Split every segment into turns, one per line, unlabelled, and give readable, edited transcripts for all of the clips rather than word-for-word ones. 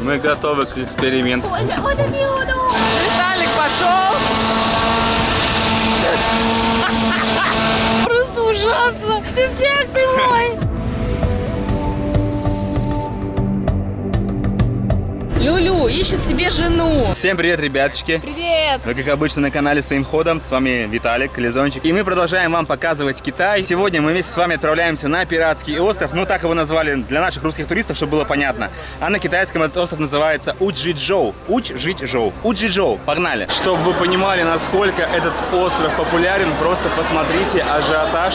Мы готовы к эксперименту.
Виталик пошел. Просто ужасно. Чемпион ты мой. Люлю ищет себе жену.
Всем привет, ребяточки.
Привет.
Вы, как обычно, на канале Своим ходом. С вами Виталик, Лизончик. И мы продолжаем вам показывать Китай. Сегодня мы вместе с вами отправляемся на пиратский остров. Ну, так его назвали для наших русских туристов, чтобы было понятно. А на китайском этот остров называется Учжичжоу. Учжичжоу. Учжичжоу. Погнали. Чтобы вы понимали, насколько этот остров популярен, просто посмотрите ажиотаж,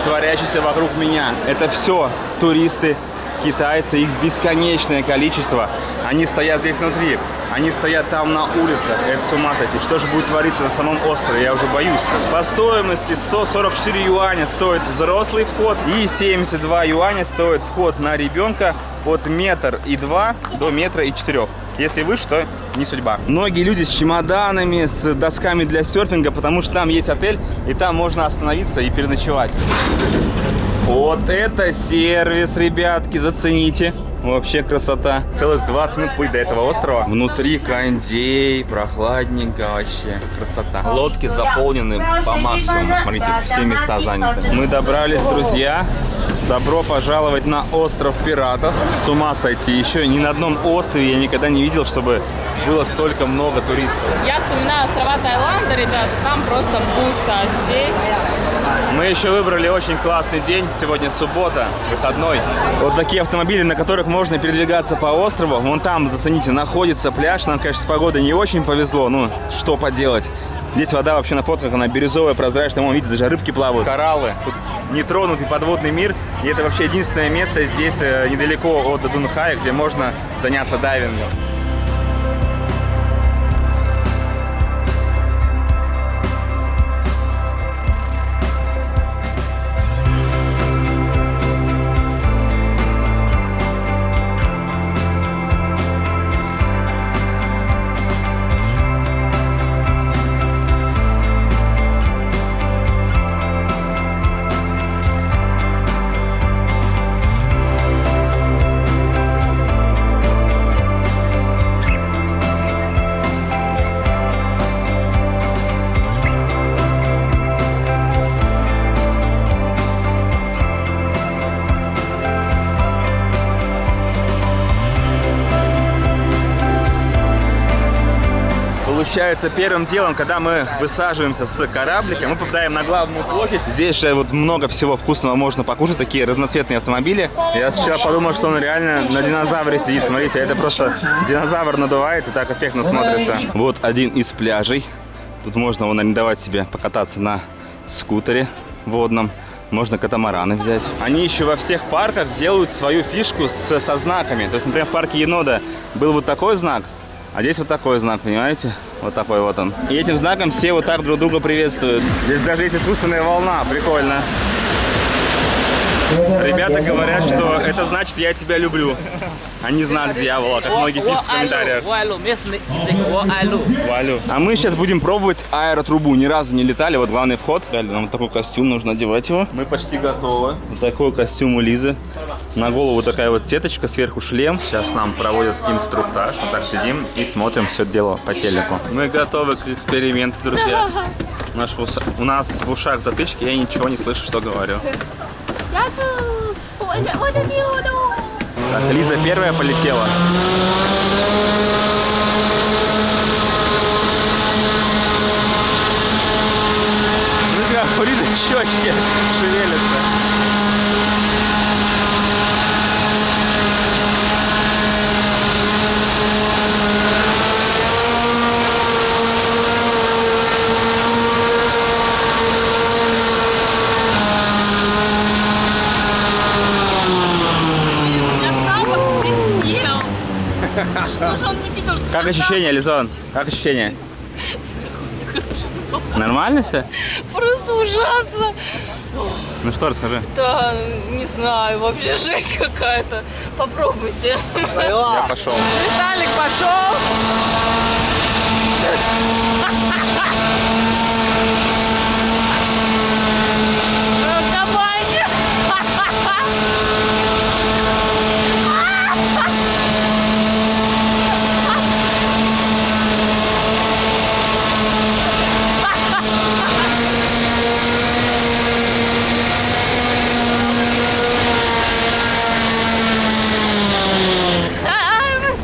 творящийся вокруг меня. Это все туристы, китайцы, их бесконечное количество. Они стоят здесь внутри, они стоят там на улицах. Это с ума сойти. Что же будет твориться на самом острове, я уже боюсь. По стоимости 144 юаня стоит взрослый вход и 72 юаня стоит вход на ребенка от 1,2 до 1,4 м. Если выше, то не судьба. Многие люди с чемоданами, с досками для серфинга, потому что там есть отель, и там можно остановиться и переночевать. Вот это сервис, ребятки, зацените. Вообще красота. Целых 20 минут путь до этого острова. Внутри кондей, прохладненько вообще. Красота. Лодки заполнены по максимуму. Смотрите, все места заняты. Мы добрались, друзья. Добро пожаловать на остров пиратов. С ума сойти. Еще ни на одном острове я никогда не видел, чтобы было столько много туристов.
Я вспоминаю острова Таиланда, ребята. Там просто пусто. А здесь...
Мы еще выбрали очень классный день. Сегодня суббота, выходной. Вот такие автомобили, на которых можно передвигаться по острову. Вон там, зацените, находится пляж. Нам, конечно, с погодой не очень повезло. Ну, что поделать. Здесь вода вообще на фотках, она бирюзовая, прозрачная. Вон, видите, даже рыбки плавают. Кораллы. Тут нетронутый подводный мир. И это вообще единственное место здесь, недалеко от Дунхая, где можно заняться дайвингом. Получается, первым делом, когда мы высаживаемся с кораблика, мы попадаем на главную площадь. Здесь же вот много всего вкусного можно покушать, такие разноцветные автомобили. Я сначала подумал, что он реально на динозавре сидит. Смотрите, это просто динозавр надувается, так эффектно смотрится. Вот один из пляжей. Тут можно арендовать себе, покататься на скутере водном. Можно катамараны взять. Они еще во всех парках делают свою фишку со знаками. То есть, например, в парке Енода был вот такой знак, а здесь вот такой знак, понимаете? Вот такой вот он. И этим знаком все вот так друг друга приветствуют. Здесь даже есть искусственная волна. Прикольно. Ребята говорят, что это значит «я тебя люблю», а не знак дьявола, как многие пишут в комментариях. А мы сейчас будем пробовать аэротрубу. Ни разу не летали. Вот главный вход. Нам вот такой костюм, нужно одевать его. Мы почти готовы. Вот такой костюм у Лизы. На голову такая вот сеточка, сверху шлем. Сейчас нам проводят инструктаж. Вот так сидим и смотрим все дело по телеку. Мы готовы к эксперименту, друзья. У нас в ушах затычки, я ничего не слышу, что говорю. Так, Лиза первая полетела. Ну как, у Лизы щечки шевелятся.
Что же он не видел, что...
Как ощущения, Лизон? Как ощущения? Нормально все?
Просто ужасно.
Ну что, расскажи.
Да, не знаю, вообще жесть какая-то. Попробуйте.
Я пошел.
Виталик пошел. Давайте.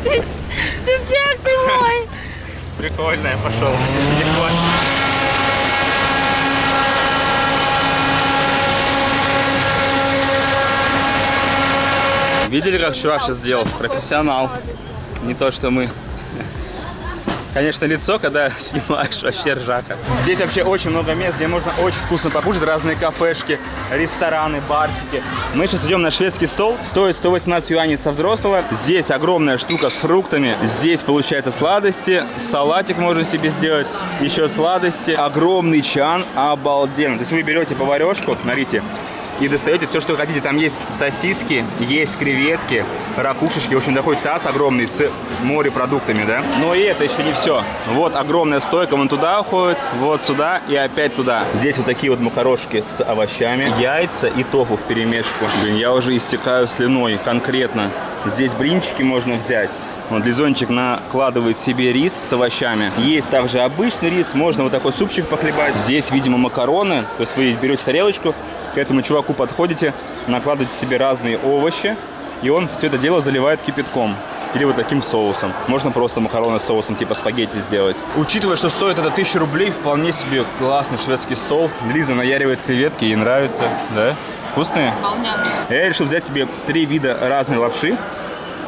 Тюфяк ты мой.
Прикольно, я пошел. Не хватит. Видели, как чувак сейчас сделал? Профессионал. Не то, что мы. Конечно, лицо, когда снимаешь, вообще ржака. Здесь вообще очень много мест, где можно очень вкусно покушать. Разные кафешки, рестораны, барчики. Мы сейчас идем на шведский стол. Стоит 118 юаней со взрослого. Здесь огромная штука с фруктами. Здесь, получается, сладости. Салатик можно себе сделать. Еще сладости. Огромный чан. Обалденно. То есть вы берете поварешку, смотрите, и достаете все, что хотите. Там есть сосиски, есть креветки, ракушечки. В общем, такой таз огромный с морепродуктами, да? Но и это еще не все. Вот огромная стойка, вон туда уходит, вот сюда и опять туда. Здесь вот такие вот макарошки с овощами, яйца и тофу вперемешку. Блин, я уже истекаю слюной конкретно. Здесь блинчики можно взять. Вот Лизончик накладывает себе рис с овощами. Есть также обычный рис, можно вот такой супчик похлебать. Здесь, видимо, макароны. То есть вы берете тарелочку, к этому чуваку подходите, накладываете себе разные овощи, и он все это дело заливает кипятком. Или вот таким соусом. Можно просто макароны с соусом типа спагетти сделать. Учитывая, что стоит это 1000 рублей, вполне себе классный шведский стол. Лиза наяривает креветки, ей нравится. Да? Вкусные?
Волняные.
Я решил взять себе 3 вида разной лапши.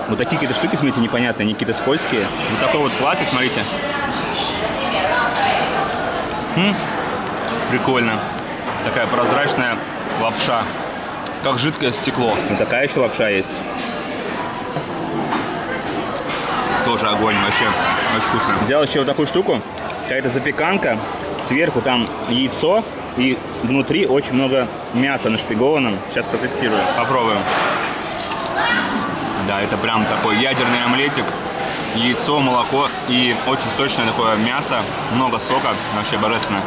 Вот такие какие-то штуки, смотрите, непонятные, они какие-то скользкие. Вот такой вот пластик, смотрите. Прикольно. Такая прозрачная лапша, как жидкое стекло. Вот такая еще лапша есть. Тоже огонь, вообще очень вкусно. Взял еще вот такую штуку, какая-то запеканка. Сверху там яйцо и внутри очень много мяса нашпиговано. Сейчас протестирую. Попробуем. Да, это прям такой ядерный омлетик. Яйцо, молоко и очень сочное такое мясо. Много сока, вообще божественно.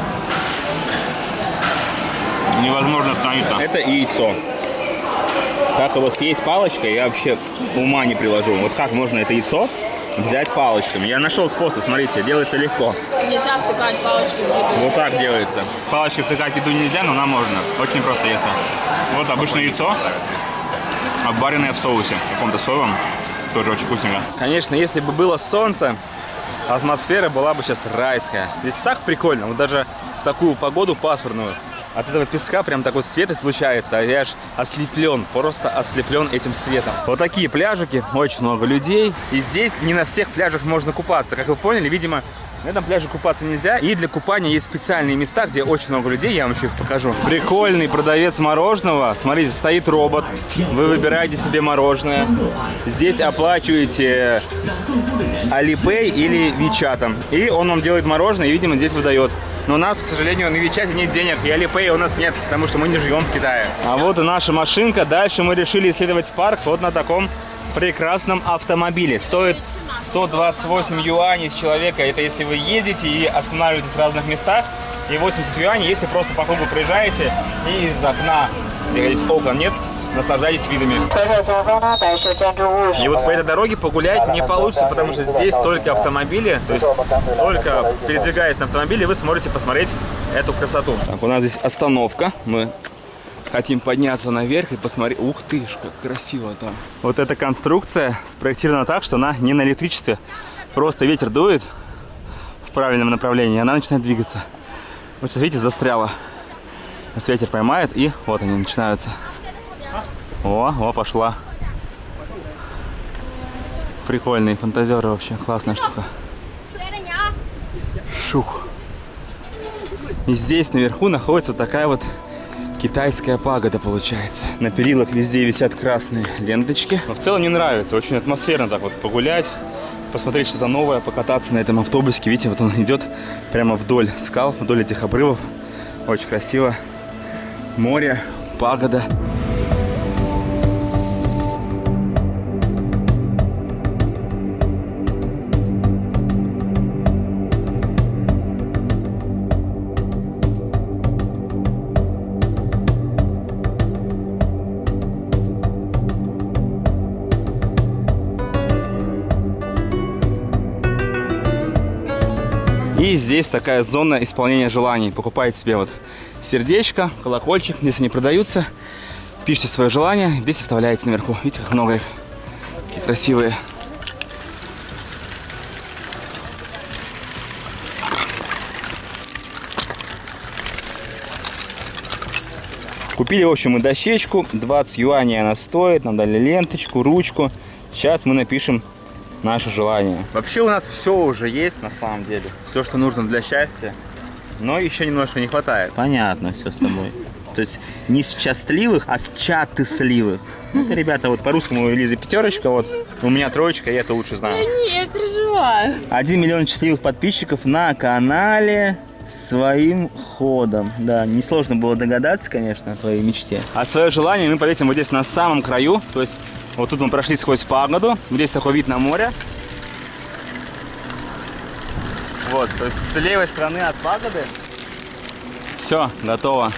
Невозможно остановиться. Это яйцо. Как его съесть палочкой, я вообще ума не приложу. Вот как можно это яйцо взять палочками? Я нашел способ, смотрите, делается легко.
Нельзя втыкать палочки в еду.
Вот так делается. Палочкой втыкать в еду нельзя, но нам можно. Очень просто если. Вот обычное яйцо, обваренное в соусе, каком-то соевом. Тоже очень вкусненько. Конечно, если бы было солнце, атмосфера была бы сейчас райская. Здесь так прикольно, вот даже в такую погоду пасмурную. От этого песка прям такой свет излучается, а я аж ослеплен, просто ослеплен этим светом. Вот такие пляжики, очень много людей. И здесь не на всех пляжах можно купаться. Как вы поняли, видимо, на этом пляже купаться нельзя. И для купания есть специальные места, где очень много людей, я вам еще их покажу. Прикольный продавец мороженого. Смотрите, стоит робот. Вы выбираете себе мороженое. Здесь оплачиваете Alipay или WeChat. И он вам делает мороженое и, видимо, здесь выдает. Но у нас, к сожалению, на WeChat нет денег, и Alipay у нас нет, потому что мы не живем в Китае. А вот и наша машинка. Дальше мы решили исследовать парк вот на таком прекрасном автомобиле. Стоит 128 юаней с человека. Это если вы ездите и останавливаетесь в разных местах. И 80 юаней, если просто по кругу проезжаете и из окна, где здесь окон нет, наслаждайтесь видами. И вот по этой дороге погулять не получится, потому что здесь только автомобили. То есть только передвигаясь на автомобиле, вы сможете посмотреть эту красоту. Так, у нас здесь остановка. Мы хотим подняться наверх и посмотреть. Ух ты ж, как красиво там. Вот эта конструкция спроектирована так, что она не на электричестве. Просто ветер дует в правильном направлении, и она начинает двигаться. Вот сейчас, видите, застряла. Сейчас ветер поймает, и вот они начинаются. О, пошла. Прикольные фантазеры вообще. Классная штука. Шух. И здесь наверху находится вот такая вот китайская пагода получается. На перилах везде висят красные ленточки. Но в целом мне нравится. Очень атмосферно так вот погулять. Посмотреть что-то новое, покататься на этом автобусике. Видите, вот он идет прямо вдоль скал, вдоль этих обрывов. Очень красиво. Море, пагода. И здесь такая зона исполнения желаний. Покупаете себе вот сердечко, колокольчик. Здесь они продаются. Пишите свое желание. Здесь оставляете наверху. Видите, как много их. Какие красивые. Купили, в общем, и дощечку. 20 юаней она стоит. Нам дали ленточку, ручку. Сейчас мы напишем наше желание. Вообще у нас все уже есть на самом деле. Все, что нужно для счастья. Но еще немножко не хватает. Понятно все с тобой. То есть не с счастливых, а с чатысливых. Это, ребята, вот по-русскому у Лизы пятерочка, вот у меня троечка, я это лучше знаю.
Не, я переживаю.
1 миллион счастливых подписчиков на канале своим ходом. Да, несложно было догадаться, конечно, о твоей мечте. А свое желание мы повесим вот здесь на самом краю. То есть вот тут мы прошли сквозь пагоду. Здесь такой вид на море. Вот, то есть с левой стороны от пагоды. Все, готово.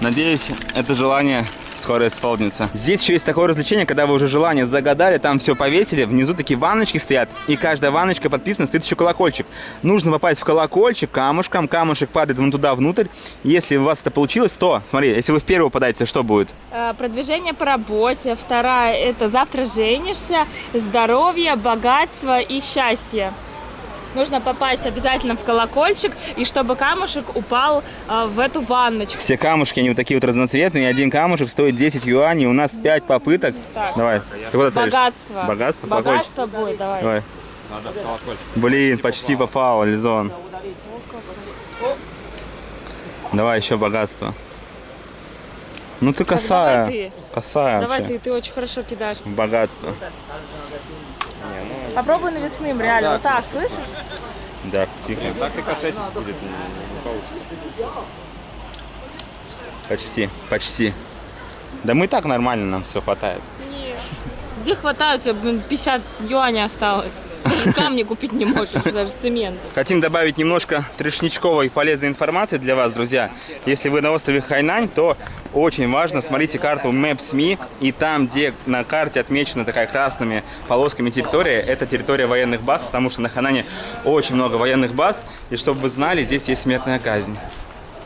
Надеюсь, это желание скоро исполнится. Здесь еще есть такое развлечение, когда вы уже желание загадали, там все повесили, внизу такие ванночки стоят, и каждая ванночка подписана, стоит еще колокольчик. Нужно попасть в колокольчик камушком, камушек падает вон туда внутрь. Если у вас это получилось, то, смотри, если вы в первую попадаете, что будет?
Продвижение по работе. Вторая – это завтра женишься, здоровье, богатство и счастье. Нужно попасть обязательно в колокольчик, и чтобы камушек упал в эту ванночку.
Все камушки, они вот такие вот разноцветные, и один камушек стоит 10 юаней, у нас 5 попыток.
Так.
Давай, ты куда целишься?
Богатство.
Богатство?
Богатство будет, давай.
Давай. Блин, почти попал, Лизон.
Давай
еще богатство. Ну ты косая.
Давай ты.
Косая
Давай
вообще.
ты очень хорошо кидаешь.
Богатство.
Попробуй навесным, реально. Вот так, слышишь?
Да, тихо. Так и кошачить будет, не получится. Почти, почти. Да мы и так нормально, нам все хватает.
Нет. Где хватает? У тебя, блин, 50 юаней осталось. Камни купить не можешь, даже цемент.
Хотим добавить немножко трешничковой полезной информации для вас, друзья. Если вы на острове Хайнань, то очень важно, смотрите карту Maps.me, и там, где на карте отмечена такая красными полосками территория, это территория военных баз, потому что на Хайнане очень много военных баз, и чтобы вы знали, здесь есть смертная казнь.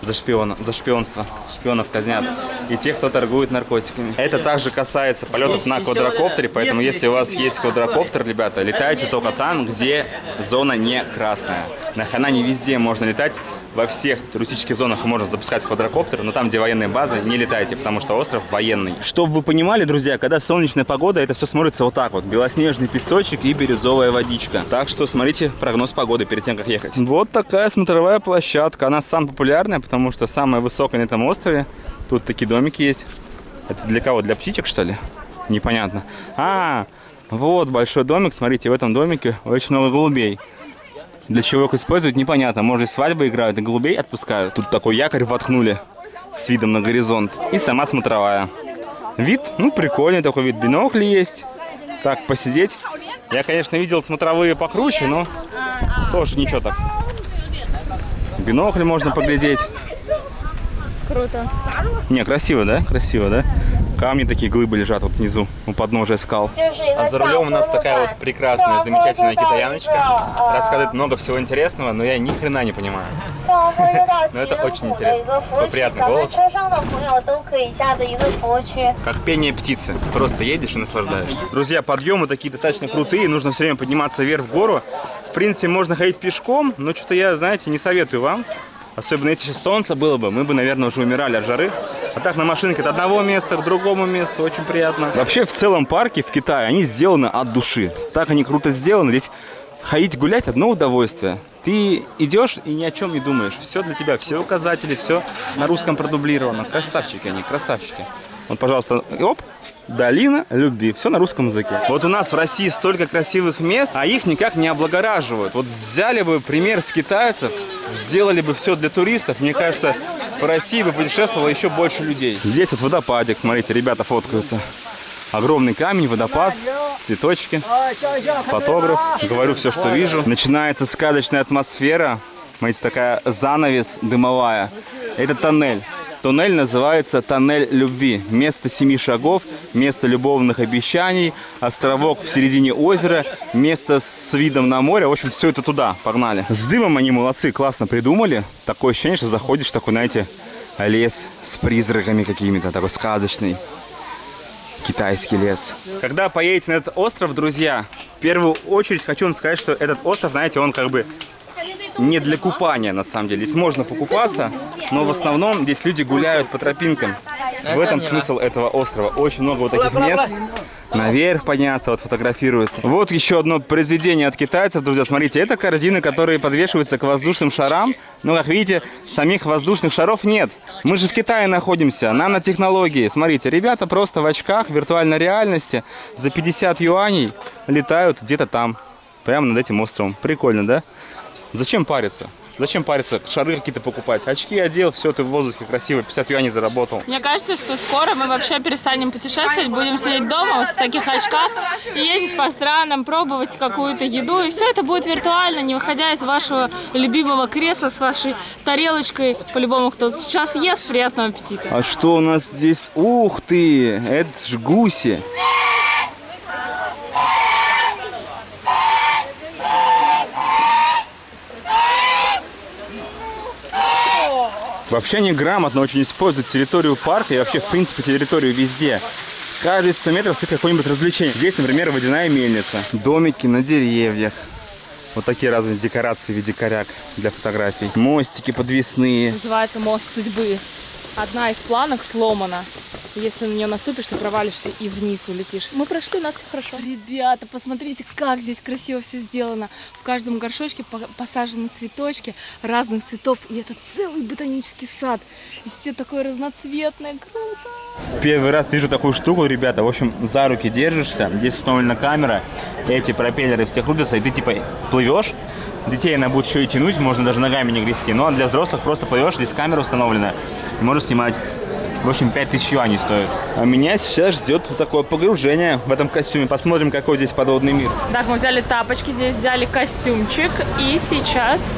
За шпионство. Шпионов казнят. И тех, кто торгует наркотиками. Это также касается полетов на квадрокоптере, поэтому если у вас есть квадрокоптер, ребята, летайте только там, где зона не красная. На Хайнане везде можно летать. Во всех туристических зонах можно запускать квадрокоптер, но там, где военные базы, не летайте, потому что остров военный. Чтобы вы понимали, друзья, когда солнечная погода, это все смотрится вот так вот. Белоснежный песочек и бирюзовая водичка. Так что смотрите прогноз погоды перед тем, как ехать. Вот такая смотровая площадка. Она самая популярная, потому что самая высокая на этом острове. Тут такие домики есть. Это для кого? Для птичек, что ли? Непонятно. Вот большой домик. Смотрите, в этом домике очень много голубей. Для чего их используют, непонятно. Может, свадьбы играют и голубей отпускают. Тут такой якорь воткнули с видом на горизонт. И сама смотровая. Вид, ну, прикольный такой вид. Бинокли есть. Так, посидеть. Я, конечно, видел смотровые покруче, но тоже ничего так. Бинокли можно поглядеть.
Круто.
Не, красиво, да? Красиво, да? Камни такие, глыбы лежат вот внизу, у подножия скал. А за рулем у нас такая вот прекрасная, замечательная китаяночка. Рассказывает много всего интересного, но я ни хрена не понимаю. Но это очень интересно. Такой приятный голос. Как пение птицы. Просто едешь и наслаждаешься. Друзья, подъемы такие достаточно крутые, нужно все время подниматься вверх в гору. В принципе, можно ходить пешком, но что-то я, знаете, не советую вам. Особенно если сейчас солнце было бы, мы бы, наверное, уже умирали от жары. А так на машинке от одного места к другому месту, очень приятно. Вообще, в целом парке в Китае, они сделаны от души. Так они круто сделаны. Здесь ходить гулять одно удовольствие. Ты идешь и ни о чем не думаешь. Все для тебя, все указатели, все на русском продублировано. Красавчики они, красавчики. Вот, пожалуйста, оп, долина любви. Все на русском языке. Вот у нас в России столько красивых мест, а их никак не облагораживают. Вот взяли бы пример с китайцев, сделали бы все для туристов, мне кажется, по России бы путешествовало еще больше людей. Здесь вот водопадик, смотрите, ребята фоткаются. Огромный камень, водопад, цветочки, фотограф. Говорю все, что вижу. Начинается сказочная атмосфера. Смотрите, такая занавес дымовая. Это тоннель. Туннель называется «Тоннель любви». Место 7 шагов, место любовных обещаний, островок в середине озера, место с видом на море. В общем, все это туда. Погнали. С дымом они молодцы, классно придумали. Такое ощущение, что заходишь в такой, знаете, лес с призраками какими-то, такой сказочный. Китайский лес. Когда поедете на этот остров, друзья, в первую очередь хочу вам сказать, что этот остров, знаете, он как бы не для купания, на самом деле. Здесь можно покупаться, но в основном здесь люди гуляют по тропинкам. В этом смысл этого острова. Очень много вот таких мест. Наверх подняться, вот фотографируется. Вот еще одно произведение от китайцев, друзья. Смотрите, это корзины, которые подвешиваются к воздушным шарам. Но, как видите, самих воздушных шаров нет. Мы же в Китае находимся, нанотехнологии. Смотрите, ребята просто в очках виртуальной реальности за 50 юаней летают где-то там, прямо над этим островом. Прикольно, да? Зачем париться? Зачем париться? Шары какие-то покупать. Очки одел, все, ты в воздухе красиво, 50 юаней заработал.
Мне кажется, что скоро мы вообще перестанем путешествовать, будем сидеть дома вот в таких очках и ездить по странам, пробовать какую-то еду. И все это будет виртуально, не выходя из вашего любимого кресла с вашей тарелочкой. По-любому, кто сейчас ест, приятного аппетита.
А что у нас здесь? Ух ты! Это ж гуси. Вообще они грамотно очень используют территорию парка и вообще, в принципе, территорию везде. Каждые 100 метров стоит какое-нибудь развлечение. Здесь, например, водяная мельница. Домики на деревьях. Вот такие разные декорации в виде коряк для фотографий. Мостики подвесные.
Называется мост судьбы. Одна из планок сломана. Если на нее наступишь, ты провалишься и вниз улетишь. Мы прошли, у нас все хорошо. Ребята, посмотрите, как здесь красиво все сделано. В каждом горшочке посажены цветочки разных цветов. И это целый ботанический сад. И все такое разноцветное, круто.
Первый раз вижу такую штуку, ребята. В общем, за руки держишься. Здесь установлена камера. Эти пропеллеры все крутятся. И ты типа плывешь. Детей она будет еще и тянуть, можно даже ногами не грести. Ну а для взрослых просто плывешь, здесь камера установлена. И можешь снимать. В общем, 5000 юаней стоит. А меня сейчас ждет такое погружение в этом костюме. Посмотрим, какой здесь подводный мир.
Так, мы взяли тапочки, здесь взяли костюмчик. И сейчас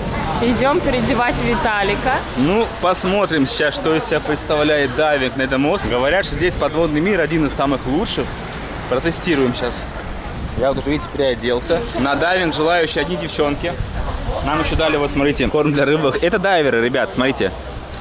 идем переодевать Виталика.
Ну, посмотрим сейчас, что из себя представляет дайвинг на этом острове. Говорят, что здесь подводный мир один из самых лучших. Протестируем сейчас. Я вот, видите, переоделся. На дайвинг желающие одни девчонки. Нам еще дали, вот смотрите, корм для рыбок. Это дайверы, ребят, смотрите.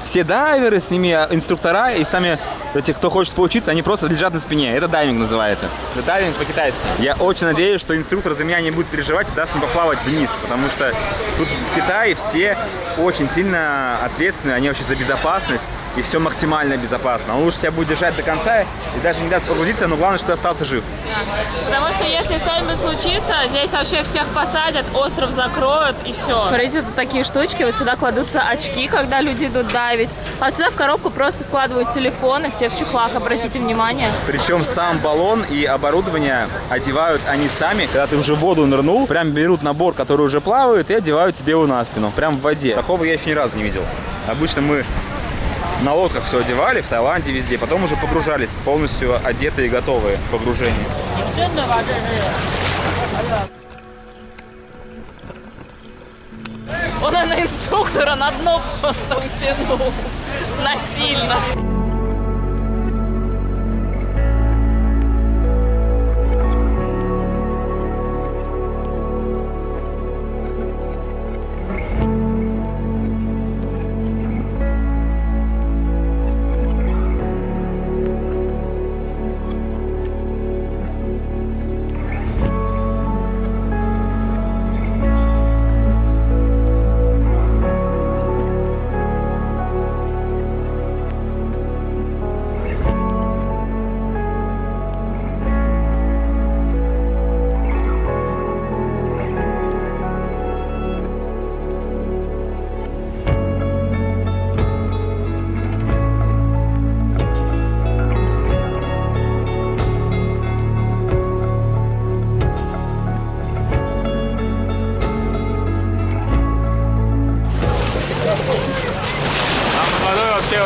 Все дайверы, с ними инструктора и сами эти, кто хочет поучиться, они просто лежат на спине. Это дайвинг называется. Это дайвинг по-китайски. Я очень надеюсь, что инструктор за меня не будет переживать и даст мне поплавать вниз. Потому что тут в Китае все очень сильно ответственны, они вообще за безопасность. И все максимально безопасно. Он лучше тебя будет держать до конца и даже не даст погрузиться, но главное, что ты остался жив.
Потому что если что-нибудь случится, здесь вообще всех посадят, остров закроют и все. Смотрите, тут такие штучки, вот сюда кладутся очки, когда люди идут дайвить. А сюда в коробку просто складывают телефоны, все в чехлах, обратите внимание.
Причем сам баллон и оборудование одевают они сами. Когда ты уже в воду нырнул, прям берут набор, который уже плавает, и одевают тебе его на спину. Прям в воде. Такого я еще ни разу не видел. Обычно мы на лодках все одевали, в Таиланде везде, потом уже погружались, полностью одетые и готовые к погружению.
Он на инструктора на дно просто утянул. Насильно.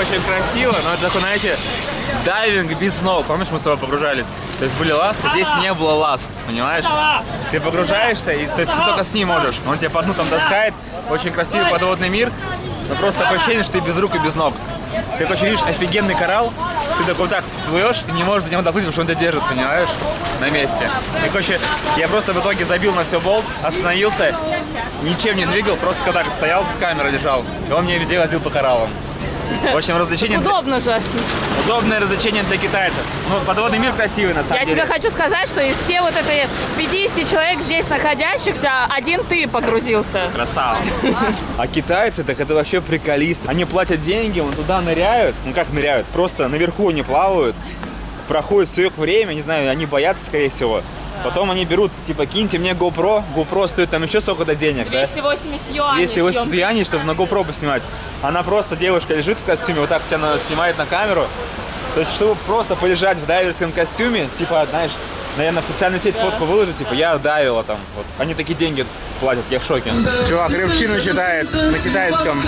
Очень красиво, но это такой, знаете, дайвинг без ног. Помнишь, мы с тобой погружались? То есть были ласты, здесь не было ласт, понимаешь? Ты погружаешься, и то есть ты только с ним можешь. Он тебя по дну там таскает. Очень красивый подводный мир. Но просто такое ощущение, что ты без рук и без ног. Ты, короче, видишь офигенный коралл, ты такой вот так плывешь и не можешь за него доплыть, потому что он тебя держит, понимаешь? На месте. И, короче, я просто в итоге забил на все болт, остановился, ничем не двигал, просто так стоял, с камерой держал. И он меня везде возил по кораллам. В общем, развлечение...
Удобно же.
Удобное развлечение для китайцев. Ну, подводный мир красивый, на самом
Я
деле.
тебе хочу сказать, что из всех вот этой 50 человек здесь находящихся, один ты погрузился.
Красава. А китайцы, так это вообще приколисты. Они платят деньги, вон туда ныряют. Ну как ныряют? Просто наверху они плавают. Проходит все их время, не знаю, они боятся, скорее всего. Потом они берут, типа, киньте мне GoPro. GoPro стоит там еще сколько-то денег,
280 юаней.
280 юаней, чтобы на GoPro поснимать. Она просто, девушка, лежит в костюме, вот так себя снимает на камеру. То есть, чтобы просто полежать в дайверском костюме, типа, знаешь, наверное, в социальную сеть фотку выложить, типа, я дайвила там. Вот. Они такие деньги платят, я в шоке. Чувак рыбчину читает на китайском.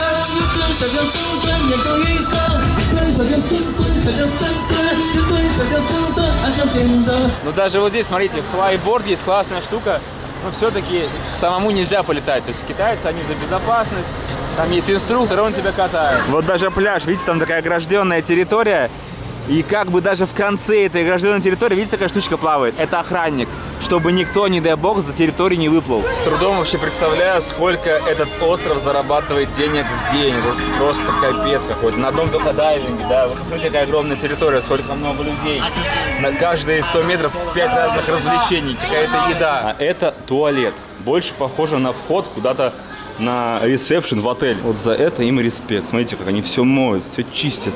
Ну даже вот здесь, смотрите, флайборд есть классная штука, но все-таки самому нельзя полетать. То есть китайцы, они за безопасность, там есть инструктор, он тебя катает. Вот даже пляж, видите, там такая огражденная территория, и как бы даже в конце этой огражденной территории, видите, такая штучка плавает, это охранник, чтобы никто, не дай бог, за территорию не выплыл. С трудом вообще представляю, сколько этот остров зарабатывает денег в день. Это просто капец какой-то. На одном только дайвинге, да. Вы посмотрите, какая огромная территория, сколько много людей. На каждые 100 метров 5 разных развлечений, какая-то еда. А это туалет. Больше похоже на вход куда-то на ресепшн в отель. Вот за это им респект. Смотрите, как они все моют, все чистят.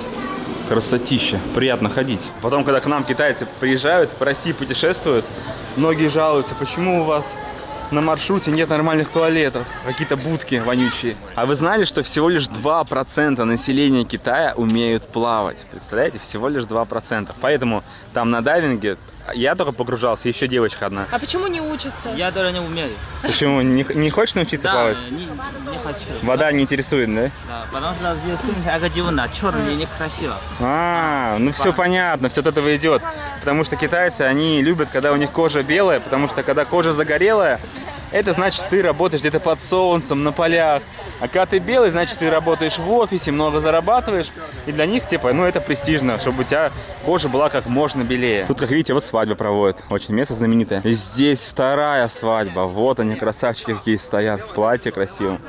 Красотища. Приятно ходить. Потом, когда к нам китайцы приезжают, по России путешествуют, многие жалуются, почему у вас на маршруте нет нормальных туалетов, какие-то будки вонючие. А вы знали, что всего лишь 2% населения Китая умеют плавать? Представляете? Всего лишь 2%. Поэтому там на дайвинге я только погружался, еще девочка одна.
А почему не учатся?
Я даже не умею.
Почему? Не хочешь научиться плавать?
Не хочу.
Вода не интересует, да?
Да, потому что здесь сумка агадивна, черная, некрасиво.
Ну все понятно, все от этого идет. Потому что китайцы, они любят, когда у них кожа белая, потому что когда кожа загорелая, это значит, ты работаешь где-то под солнцем, на полях. А когда ты белый, значит, ты работаешь в офисе, много зарабатываешь. И для них, типа, ну это престижно, чтобы у тебя кожа была как можно белее. Тут, как видите, вот свадьба проводят. Очень место знаменитое. И здесь вторая свадьба. Вот они, красавчики какие стоят. В платье красивом.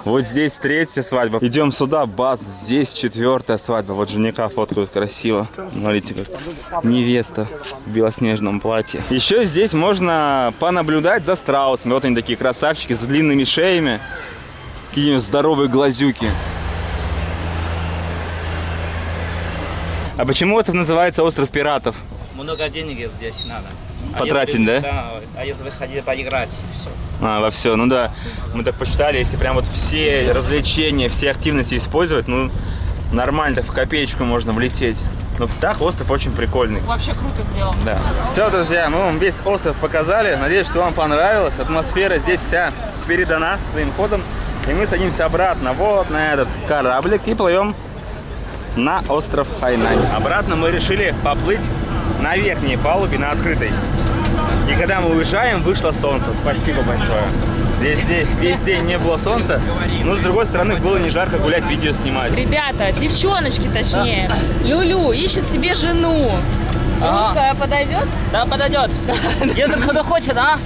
Вот здесь третья свадьба. Идем сюда, бац, здесь четвертая свадьба. Вот жениха фоткают красиво. Смотрите, как невеста в белоснежном платье. Еще здесь можно понаблюдать за страусами. Вот они такие красавчики с длинными шеями. Какие-нибудь здоровые глазюки. А почему остров называется остров пиратов?
Много денег здесь надо.
Потратить, да?
Да, а если вы хотите поиграть, все.
Во все, ну да. Мы так посчитали, если прям вот все развлечения, все активности использовать, ну нормально, в копеечку можно влететь. Но так остров очень прикольный.
Вообще круто сделано.
Да. Все, друзья, мы вам весь остров показали. Надеюсь, что вам понравилось. Атмосфера здесь вся передана своим ходом. И мы садимся обратно вот на этот кораблик и плывем на остров Хайнань. Обратно мы решили поплыть на верхней палубе, на открытой. И когда мы уезжаем, вышло солнце. Спасибо большое. Весь день не было солнца, но с другой стороны было не жарко гулять, видео снимать.
Ребята, девчоночки точнее, Люлю ищет себе жену. Русская подойдет?
Да, подойдет. Если кто-то хочет, а?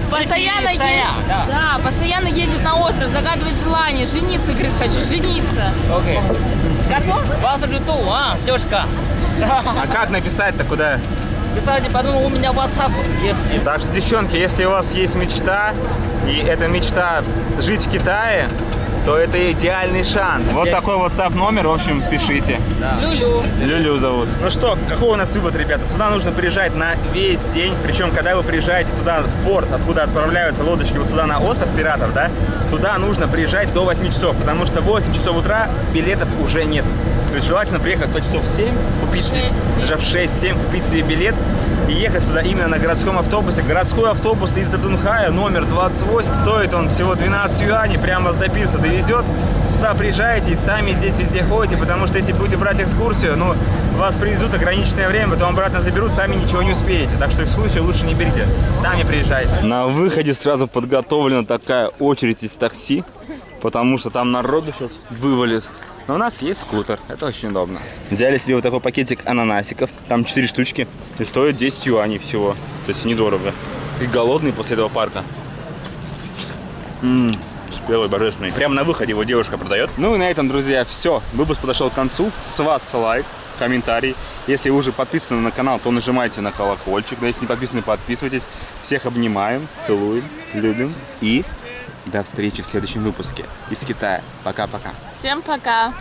Постоянно
Ключи стоят, да.
Да, постоянно ездит на остров, загадывает желание, жениться, говорит, хочу жениться.
Окей.
Готов?
Вас жду, а, девушка.
А как написать-то куда?
Кстати, подумал, у меня WhatsApp есть.
Так что, девчонки, если у вас есть мечта, и эта мечта жить в Китае, то это идеальный шанс. Вот такой WhatsApp номер, в общем, пишите.
Люлю.
Люлю зовут. Ну что, какой у нас вывод, ребята? Сюда нужно приезжать на весь день. Причем, когда вы приезжаете туда, в порт, откуда отправляются лодочки вот сюда на остров пиратов, да, туда нужно приезжать до 8 часов, потому что в 8 часов утра билетов уже нет. То есть желательно приехать в часов 7, купить даже в 6-7, купить себе билет и ехать сюда именно на городском автобусе. Городской автобус из Дадунхая, номер 28, стоит он всего 12 юаней, прямо с Допирса довезет. Сюда приезжаете и сами здесь везде ходите, потому что если будете брать экскурсию, ну, вас привезут ограниченное время, потом обратно заберут, сами ничего не успеете. Так что экскурсию лучше не берите, сами приезжайте. На выходе сразу подготовлена такая очередь из такси, потому что там народу сейчас вывалит. Но у нас есть скутер, это очень удобно. Взяли себе вот такой пакетик ананасиков, там 4 штучки, и стоит 10 юаней всего. То есть недорого. Ты голодный после этого парка? Спелый, божественный. Прямо на выходе его девушка продает. Ну и на этом, друзья, все. Выпуск подошел к концу. С вас лайк, комментарий. Если вы уже подписаны на канал, то нажимайте на колокольчик. Да, если не подписаны, подписывайтесь. Всех обнимаем, целуем, любим. И до встречи в следующем выпуске из Китая. Пока-пока.
Всем пока!